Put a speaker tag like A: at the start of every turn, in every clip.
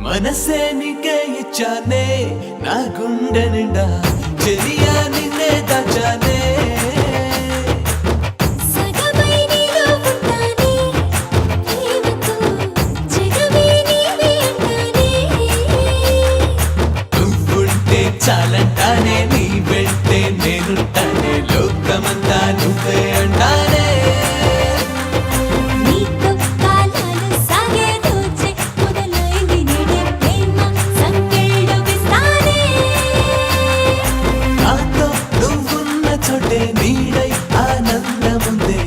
A: మనసే నీకే ఇచ్చానే నా గుండె నిండా చెలియా నిన్నే దాచానే నువ్వుంటే చాలంటానే నీ వెంటే నేనుంటానే లోకమంతా నువ్వే అంటానే నీడై ఆనందముందే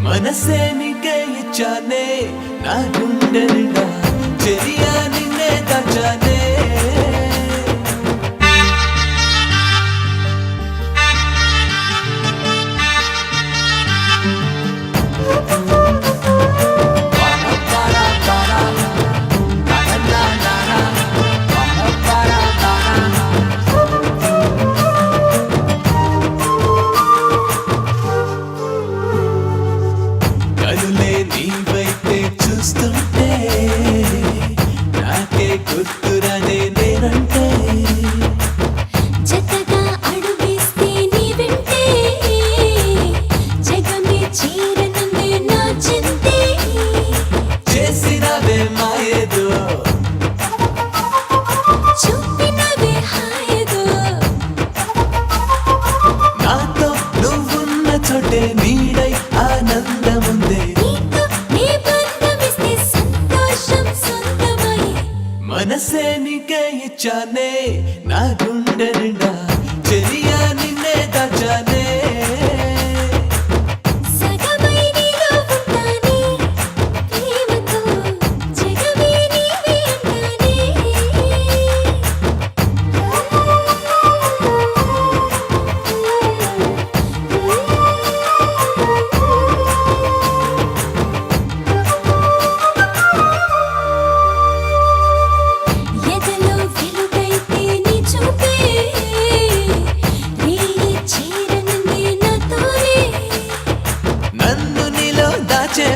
A: మనసే నీకే ఇచ్చానే నా గుండె నిండా చెలియా నిన్నే దాచానే నీవైతే చూస్తుంటే నాకే గుర్తురానే నేనంటే
B: జతగా అడుగేస్తే నీ వెంటే జగమే చేరనుంది నా చింతే
A: చేసినవే మాయేదో
B: చూపినవే హాయేదో
A: నాతో నువ్వున్న చోటే నీడై ఆనందముందే మనసే నీకే ఇచ్చానే నా గుండె నిండా చెలియా నిన్నే దాచానే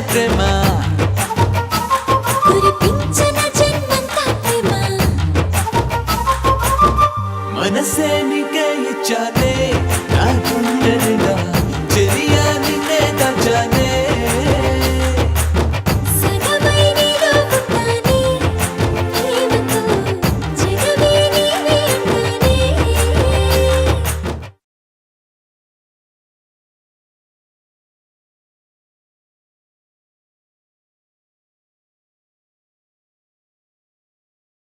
A: ప్రేమ మనసే నీకే ఇచ్చానే